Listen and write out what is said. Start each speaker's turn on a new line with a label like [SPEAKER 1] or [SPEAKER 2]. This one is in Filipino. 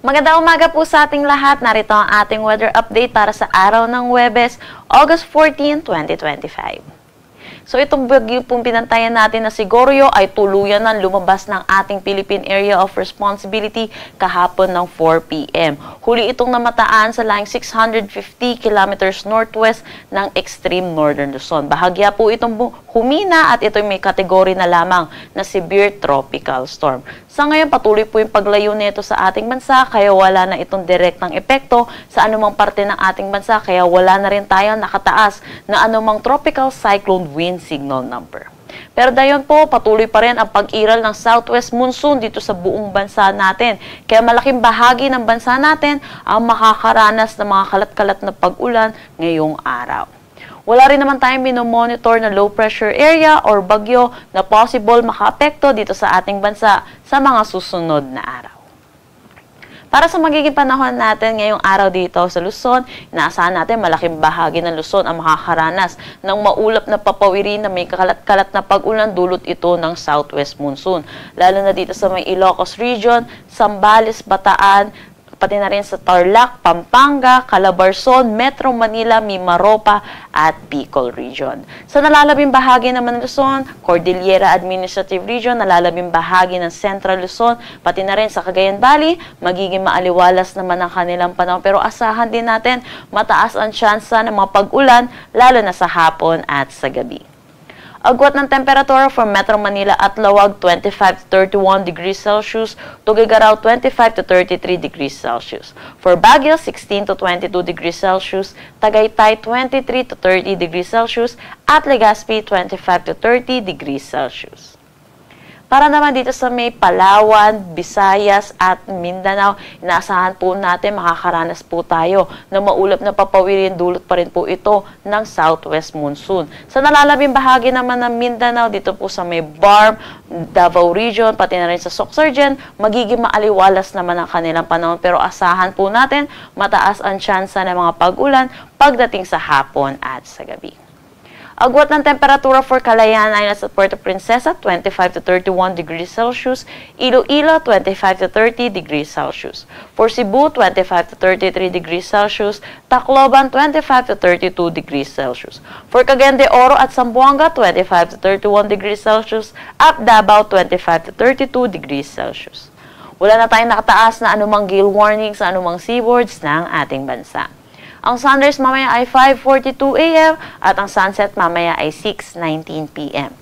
[SPEAKER 1] Magandang umaga po sa ating lahat. Narito ang ating weather update para sa araw ng Huwebes, August 14, 2025. So itong bagyo pong pinantayan natin na si Goryo ay tuluyan ng lumabas ng ating Philippine Area of Responsibility kahapon ng 4 p.m. Huli itong namataan sa laing 650 kilometers northwest ng extreme northern Luzon. Bahagya po itong humina at ito'y may kategory na lamang na severe tropical storm. Sa ngayon, patuloy po yung paglayo nito sa ating bansa, kaya wala na itong direktang epekto sa anumang parte ng ating bansa, kaya wala na rin tayong nakataas na anumang tropical cyclone wind signal number. Pero dayon po, patuloy pa rin ang pag-iral ng southwest monsoon dito sa buong bansa natin. Kaya malaking bahagi ng bansa natin ang makakaranas ng mga kalat-kalat na pag-ulan ngayong araw. Wala rin naman tayong minomonitor na low pressure area or bagyo na possible makaapekto dito sa ating bansa sa mga susunod na araw. Para sa magiging panahon natin ngayong araw dito sa Luzon, inaasahan natin malaking bahagi ng Luzon ang makakaranas ng maulap na papawirin na may kakalat-kalat na pag-ulan dulot ito ng southwest monsoon. Lalo na dito sa may Ilocos Region, Zambales, Bataan, pati na rin sa Tarlac, Pampanga, Calabarzon, Metro Manila, Mimaropa at Bicol Region. Sa nalalabing bahagi naman ng Luzon, Cordillera Administrative Region, nalalabing bahagi ng Central Luzon, pati na rin sa Cagayan Valley, magiging maaliwalas naman ang kanilang panahon. Pero asahan din natin, mataas ang tsansa ng mga pag-ulan, lalo na sa hapon at sa gabi. Agwat ng temperatura for Metro Manila at Lawag 25 to 31 degrees Celsius, Tuguegarao 25 to 33 degrees Celsius. For Baguio 16 to 22 degrees Celsius, Tagaytay 23 to 30 degrees Celsius at Legazpi 25 to 30 degrees Celsius. Para naman dito sa may Palawan, Visayas at Mindanao, inaasahan po natin makakaranas po tayo ng maulap na papawirin, dulot pa rin po ito ng southwest monsoon. Sa nalalabing bahagi naman ng Mindanao, dito po sa may Barm, Davao Region, pati na rin sa Sorsogon, magiging maaliwalas naman ang kanilang panahon. Pero asahan po natin, mataas ang tsansa ng mga pag-ulan pagdating sa hapon at sa gabi. Agwat ng temperatura for Calayan Islands at Puerto Princesa, 25 to 31 degrees Celsius. Iloilo, 25 to 30 degrees Celsius. For Cebu, 25 to 33 degrees Celsius. Tacloban, 25 to 32 degrees Celsius. For Cagayan de Oro at Zamboanga, 25 to 31 degrees Celsius. At Davao, 25 to 32 degrees Celsius. Wala na tayong nakataas na anumang gale warning sa anumang seaboards ng ating bansa. Ang sunrise mamaya ay 5:42 a.m. at ang sunset mamaya ay 6:19 p.m.